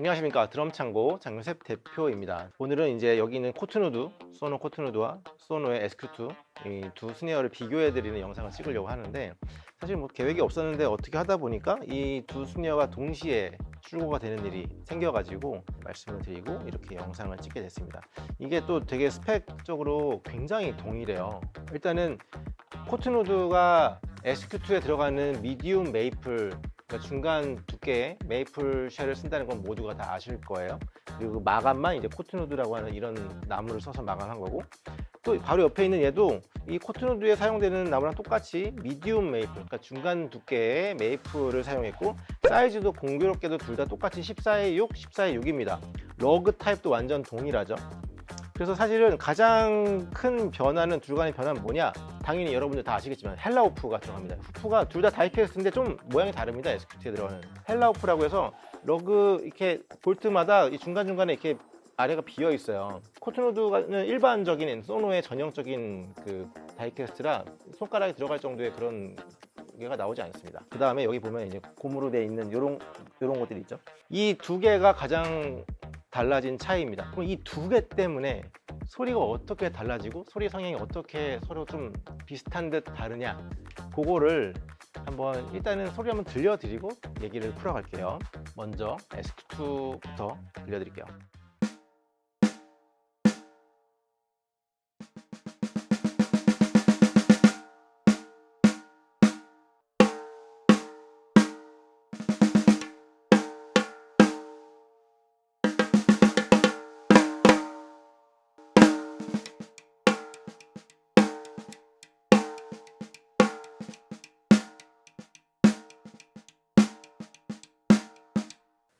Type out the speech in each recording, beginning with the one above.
안녕하십니까, 드럼창고 장윤셉 대표입니다. 오늘은 이제 여기 있는 코트누드, 소노 코트누드와 소노의 SQ2 이 두 스네어를 비교해 드리는 영상을 찍으려고 하는데, 사실 뭐 계획이 없었는데 어떻게 하다 보니까 이 두 스네어가 동시에 출고가 되는 일이 생겨가지고 말씀을 드리고 이렇게 영상을 찍게 됐습니다. 이게 또 되게 스펙적으로 굉장히 동일해요. 일단은 코트누드가 SQ2에 들어가는 미디움 메이플, 그러니까 중간 두께의 메이플 쉘을 쓴다는 건 모두가 다 아실 거예요. 그리고 마감만 이제 코트누드라고 하는 이런 나무를 써서 마감한 거고, 또 바로 옆에 있는 얘도 이 코트누드에 사용되는 나무랑 똑같이 미디움 메이플, 그러니까 중간 두께의 메이플을 사용했고, 사이즈도 공교롭게도 둘 다 똑같이 14에 6, 14에 6입니다. 러그 타입도 완전 동일하죠. 그래서 사실은 가장 큰 변화는, 둘 간의 변화는 뭐냐? 당연히 여러분들 다 아시겠지만 헬라우프가 들어갑니다. 후프가 둘 다 다이캐스트인데 좀 모양이 다릅니다. SQ2에 들어가는 헬라우프라고 해서 러그 이렇게 볼트마다 이 중간중간에 이렇게 아래가 비어 있어요. 코트누드는 일반적인 소노의 전형적인 그 다이캐스트라 손가락이 들어갈 정도의 그런 개가 나오지 않습니다. 그 다음에 여기 보면 이제 고무로 되어 있는 요런 것들이 있죠. 이 두 개가 가장 달라진 차이입니다. 그럼 이 두 개 때문에 소리가 어떻게 달라지고 소리 성향이 어떻게 서로 좀 비슷한 듯 다르냐, 그거를 한번 일단은 소리 한번 들려드리고 얘기를 풀어갈게요. 먼저 SQ2부터 들려드릴게요.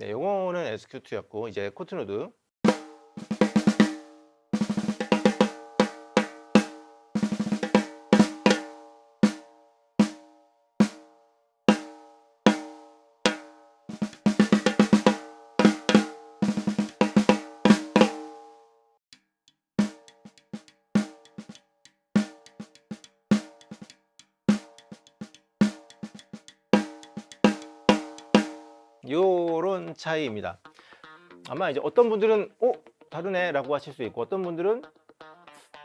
네, 요거는 SQ2였고, 이제 코트누드. 요런 차이입니다. 아마 이제 어떤 분들은 다르네 라고 하실 수 있고, 어떤 분들은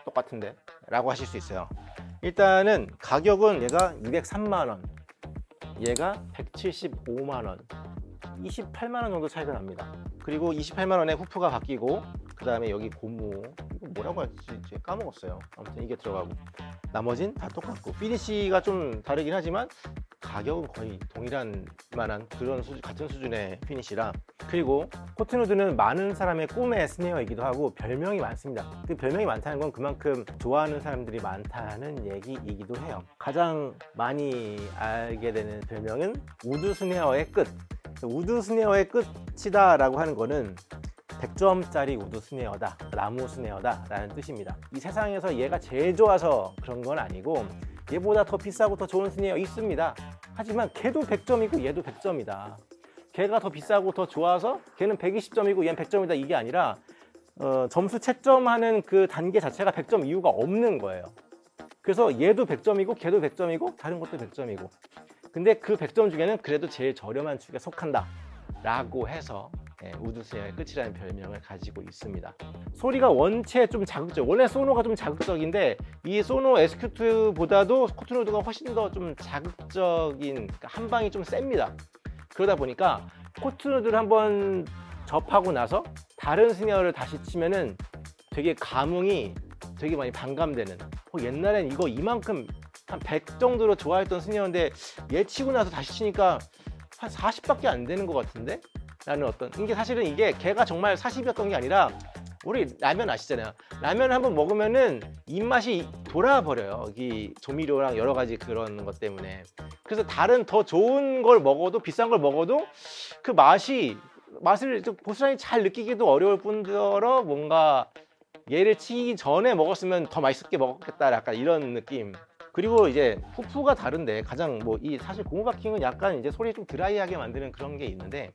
똑같은데 라고 하실 수 있어요. 일단은 가격은 얘가 203만원, 얘가 175만원, 28만원 정도 차이가 납니다. 그리고 28만원에 후프가 바뀌고, 그 다음에 여기 고무, 이거 뭐라고 할지 이제 까먹었어요. 아무튼 이게 들어가고, 나머진 다 똑같고, 피니시가 좀 다르긴 하지만 가격은 거의 동일한 만한 그런 같은 수준의 피니시라. 그리고 코트누드는 많은 사람의 꿈의 스네어이기도 하고 별명이 많습니다. 그 별명이 많다는 건 그만큼 좋아하는 사람들이 많다는 얘기이기도 해요. 가장 많이 알게 되는 별명은 우드 스네어의 끝. 우드 스네어의 끝이다 라고 하는 거는 100점짜리 우드 스네어다, 나무 스네어다 라는 뜻입니다. 이 세상에서 얘가 제일 좋아서 그런 건 아니고, 얘보다 더 비싸고 더 좋은 스네어 있습니다. 하지만 걔도 100점이고 얘도 100점이다. 걔가 더 비싸고 더 좋아서 걔는 120점이고 얘는 100점이다, 이게 아니라 점수 채점하는 그 단계 자체가 100점 이유가 없는 거예요. 그래서 얘도 100점이고 걔도 100점이고 다른 것도 100점이고, 근데 그 100점 중에는 그래도 제일 저렴한 축에 속한다 라고 해서 우드 스네어의 끝이라는 별명을 가지고 있습니다. 소리가 원체 좀 자극적, 원래 소노가 좀 자극적인데 이 소노 SQ2보다도 코트누드가 훨씬 더 좀 자극적인, 그러니까 한 방이 좀 셉니다. 그러다 보니까 코트누드를 한번 접하고 나서 다른 스네어를 다시 치면은 되게 감흥이 되게 많이 반감되는, 옛날엔 이거 이만큼 한 100 정도로 좋아했던 스네어인데 얘 치고 나서 다시 치니까 한 40밖에 안 되는 것 같은데? 라는 어떤, 이게 사실은 이게 걔가 정말 40이었던 게 아니라, 우리 라면 아시잖아요. 라면을 한번 먹으면은 입맛이 돌아버려요. 이 조미료랑 여러 가지 그런 것 때문에. 그래서 다른 더 좋은 걸 먹어도, 비싼 걸 먹어도 그 맛을 고스란히 잘 느끼기도 어려울 뿐더러 뭔가 얘를 치기 전에 먹었으면 더 맛있게 먹었겠다, 약간 이런 느낌. 그리고 이제 후프가 다른데 가장 사실 고무 바킹은 약간 이제 소리 좀 드라이하게 만드는 그런 게 있는데,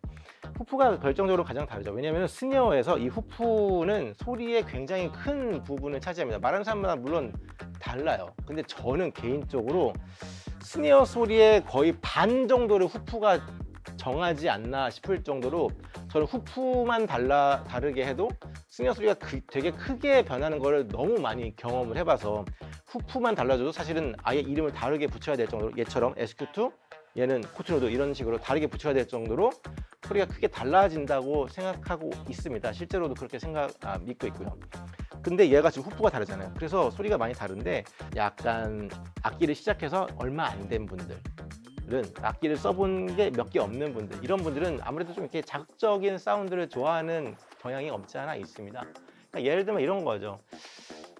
후프가 결정적으로 가장 다르죠. 왜냐하면 스네어에서 이 후프는 소리의 굉장히 큰 부분을 차지합니다. 말하는 사람마다 물론 달라요. 근데 저는 개인적으로 스네어 소리의 거의 반 정도를 후프가 정하지 않나 싶을 정도로 저는 후프만 다르게 해도 승려 소리가 되게 크게 변하는 거를 너무 많이 경험을 해봐서 후프만 달라져도 사실은 아예 이름을 다르게 붙여야 될 정도로, 얘처럼 SQ2, 얘는 코트노드 이런 식으로 다르게 붙여야 될 정도로 소리가 크게 달라진다고 생각하고 있습니다. 실제로도 그렇게 믿고 있고요. 근데 얘가 지금 후프가 다르잖아요. 그래서 소리가 많이 다른데 약간 악기를 시작해서 얼마 안 된 분들은, 악기를 써본 게 몇 개 없는 분들, 이런 분들은 아무래도 좀 이렇게 자극적인 사운드를 좋아하는 경향이 없지 않아 있습니다. 그러니까 예를 들면 이런 거죠.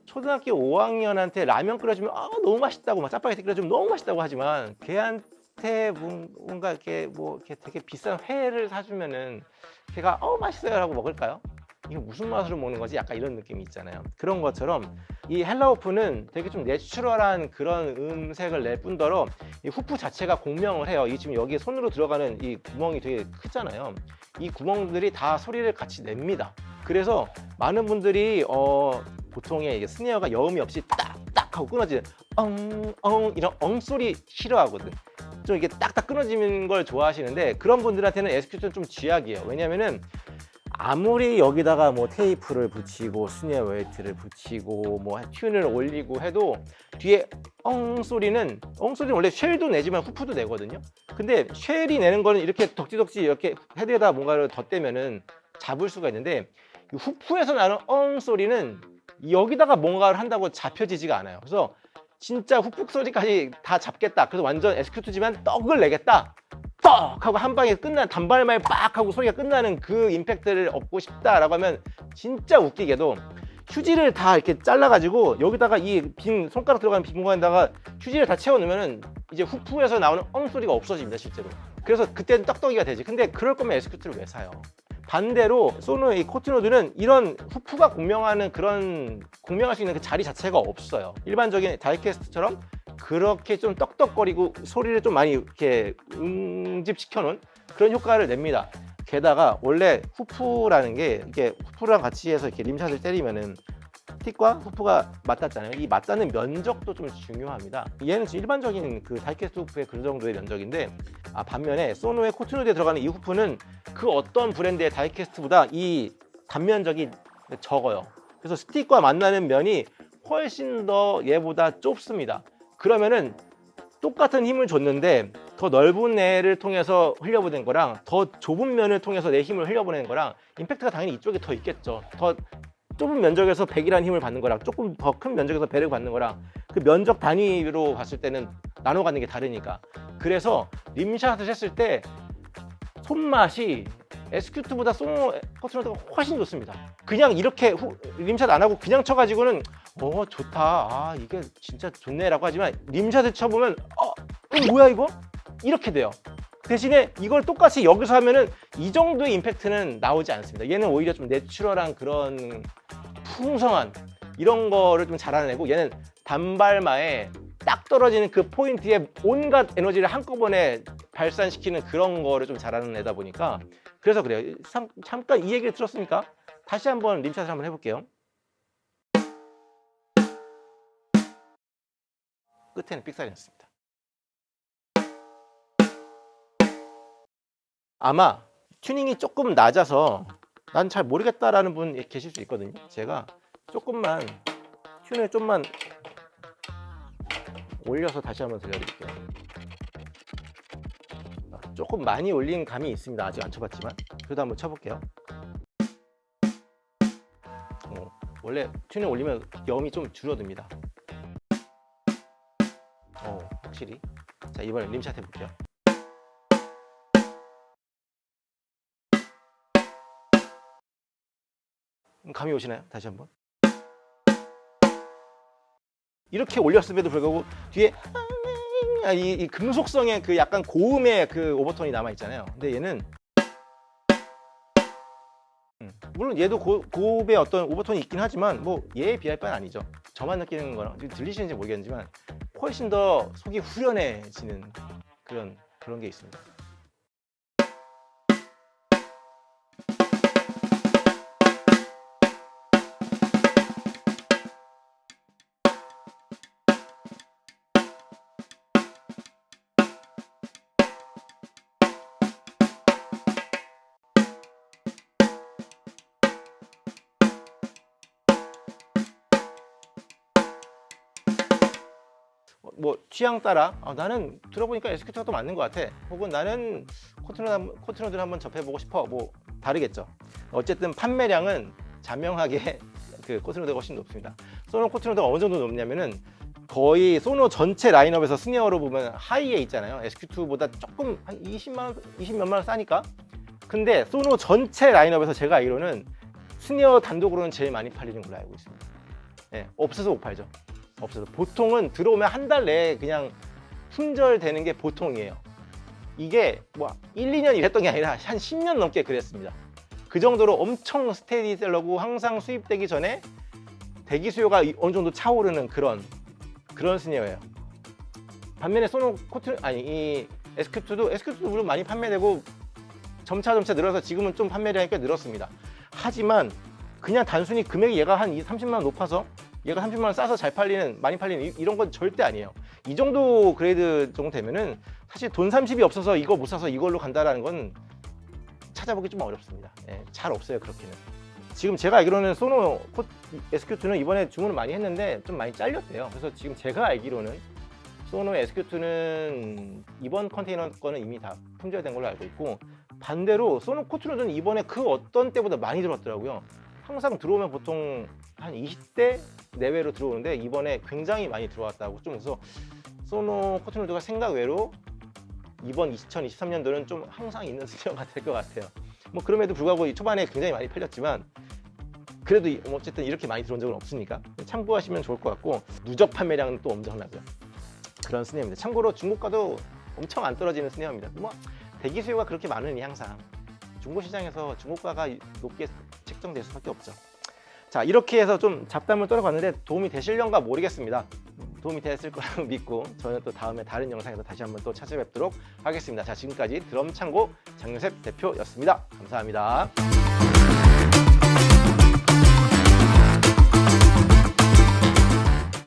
초등학교 5학년한테 라면 끓여주면 너무 맛있다고, 막 짜파게티 끓여주면 너무 맛있다고 하지만 걔한테 뭔가 이렇게 이렇게 되게 비싼 회를 사주면은 걔가 맛있어요라고 먹을까요? 이게 무슨 맛으로 먹는 거지? 약간 이런 느낌이 있잖아요. 그런 것처럼 이 헬라호프는 되게 좀 내추럴한 그런 음색을 낼 뿐더러 이 후프 자체가 공명을 해요. 이 지금 여기에 손으로 들어가는 이 구멍이 되게 크잖아요. 이 구멍들이 다 소리를 같이 냅니다. 그래서 많은 분들이 보통의 스네어가 여음이 없이 딱딱 하고 끊어지는 이런 소리 싫어하거든. 좀 이게 딱딱 끊어지는 걸 좋아하시는데 그런 분들한테는 SQ2는 좀 쥐약이에요. 왜냐면은 아무리 여기다가 뭐 테이프를 붙이고 스네어 웨이트를 붙이고 뭐 튠을 올리고 해도 뒤에 소리는 원래 쉘도 내지만 후프도 내거든요. 근데 쉘이 내는 거는 이렇게 덕지덕지 이렇게 헤드에다 뭔가를 덧대면은 잡을 수가 있는데 이 후프에서 나는 소리는 여기다가 뭔가를 한다고 잡혀지지가 않아요. 그래서 진짜 후프 소리까지 다 잡겠다. 그래서 완전 SQ2지만 떡을 내겠다. 떡 하고 한 방에 끝나는, 단발마에 빡 하고 소리가 끝나는 그 임팩트를 얻고 싶다라고 하면 진짜 웃기게도 휴지를 다 이렇게 잘라가지고 여기다가 이 빈 손가락 들어가는 빈 공간에다가 휴지를 다 채워 넣으면은 이제 후프에서 나오는 소리가 없어집니다, 실제로. 그래서 그때는 떡떡이가 되지. 근데 그럴 거면 SQ2를 왜 사요? 반대로 소노의 코트노드는 이런 후프가 공명할 수 있는 그 자리 자체가 없어요. 일반적인 다이캐스트처럼 그렇게 좀 떡떡거리고 소리를 좀 많이 이렇게 응집시켜 놓은 그런 효과를 냅니다. 게다가 원래 후프라는 게 이렇게 후프랑 같이 해서 이렇게 림샷을 때리면은 스틱과 후프가 맞닿잖아요. 이 맞닿는 면적도 좀 중요합니다. 얘는 지금 일반적인 그 다이캐스트 후프의 그 정도의 면적인데 반면에 소노의 코트노드에 들어가는 이 후프는 그 어떤 브랜드의 다이캐스트보다 이 단면적이 적어요. 그래서 스틱과 만나는 면이 훨씬 더 얘보다 좁습니다. 그러면은 똑같은 힘을 줬는데 더 넓은 애를 통해서 흘려보낸 거랑 더 좁은 면을 통해서 내 힘을 흘려보내는 거랑 임팩트가 당연히 이쪽에 더 있겠죠. 더 좁은 면적에서 100이라는 힘을 받는 거랑 조금 더 큰 면적에서 100을 받는 거랑 그 면적 단위로 봤을 때는 나눠 갖는 게 다르니까. 그래서 림샷을 했을 때 손맛이 SQ2보다 소노 코트노드가 훨씬 좋습니다. 그냥 이렇게 림샷 안 하고 그냥 쳐가지고는 좋다, 이게 진짜 좋네라고 하지만 림샷을 쳐보면 뭐야 이거? 이렇게 돼요. 대신에 이걸 똑같이 여기서 하면은 이 정도의 임팩트는 나오지 않습니다. 얘는 오히려 좀 내추럴한 그런 풍성한 이런 거를 좀 잘해내고, 얘는 단발마에 딱 떨어지는 그 포인트에 온갖 에너지를 한꺼번에 발산시키는 그런 거를 좀 잘하는 애다 보니까, 그래서 그래요. 잠깐 이 얘기를 들었으니까 다시 한번 림샷을 한번 해볼게요. 끝에는 삑사리 났습니다. 아마 튜닝이 조금 낮아서 난 잘 모르겠다라는 분 계실 수 있거든요. 제가 조금만 튠을 좀만 올려서 다시 한번 들려드릴게요. 조금 많이 올린 감이 있습니다. 아직 안 쳐봤지만 그래도 한번 쳐볼게요. 원래 튠을 올리면 염이 좀 줄어듭니다. 확실히. 자, 이번에 림샷 해볼게요. 감이 오시나요? 다시 한번. 이렇게 올렸음에도 불구하고 뒤에 이 금속성의 그 약간 고음의 그 오버톤이 남아 있잖아요. 근데 얘는 물론 얘도 고음의 어떤 오버톤이 있긴 하지만 뭐 얘에 비할 바는 아니죠. 저만 느끼는 거랑 들리시는지 모르겠지만 훨씬 더 속이 후련해지는 그런 게 있습니다. 뭐 취향 따라 나는 들어보니까 SQ2가 더 맞는 것 같아, 혹은 나는 코트노드를 한번 접해보고 싶어, 뭐 다르겠죠. 어쨌든 판매량은 자명하게 그 코트노드가 훨씬 높습니다. 소노 코트노드가 어느 정도 높냐면은 거의 소노 전체 라인업에서 스니어로 보면 하이에 있잖아요. SQ2보다 조금 한 20몇만 원 싸니까. 근데 소노 전체 라인업에서 제가 알기로는 스니어 단독으로는 제일 많이 팔리는 걸로 알고 있습니다. 예, 없어서 못 팔죠. 없어서. 보통은 들어오면 한 달 내에 그냥 품절되는 게 보통이에요. 이게 뭐 1, 2년 이랬던 게 아니라 한 10년 넘게 그랬습니다. 그 정도로 엄청 스테디셀러고 항상 수입되기 전에 대기 수요가 어느 정도 차오르는 그런 스니어예요. 반면에 소노 이 SQ2도 물론 많이 판매되고 점차 늘어서 지금은 좀 판매량이 꽤 늘었습니다. 하지만 그냥 단순히 금액이 얘가 한 30만 원 높아서 얘가 30만 원 싸서 많이 팔리는 이런 건 절대 아니에요. 이 정도 그레이드 정도 되면은 사실 돈 30이 없어서 이거 못 사서 이걸로 간다라는 건 찾아보기 좀 어렵습니다. 예, 잘 없어요, 그렇게는. 지금 제가 알기로는 소노 SQ2는 이번에 주문을 많이 했는데 좀 많이 잘렸대요. 그래서 지금 제가 알기로는 소노 SQ2는 이번 컨테이너 거는 이미 다 품절된 걸로 알고 있고, 반대로 소노 코트노드는 이번에 그 어떤 때보다 많이 들어왔더라고요. 항상 들어오면 보통 한 20대 내외로 들어오는데 이번에 굉장히 많이 들어왔다고. 좀 그래서 소노 코트노드가 생각 외로 이번 2023년도는 좀 항상 있는 스니어가 될 것 같아요. 뭐 그럼에도 불구하고 초반에 굉장히 많이 팔렸지만 그래도 어쨌든 이렇게 많이 들어온 적은 없으니까 참고하시면 좋을 것 같고, 누적 판매량은 또 엄청나고요. 그런 스니어입니다. 참고로 중고가도 엄청 안 떨어지는 스니어입니다. 뭐 대기 수요가 그렇게 많으니 항상 중고 시장에서 중고가가 높게 책정될 수밖에 없죠. 자, 이렇게 해서 좀 잡담을 떨어봤는데 도움이 되시려는가 모르겠습니다. 도움이 됐을 거라고 믿고 저는 또 다음에 다른 영상에서 다시 한번 또 찾아뵙도록 하겠습니다. 자, 지금까지 드럼 창고 장요셉 대표였습니다. 감사합니다.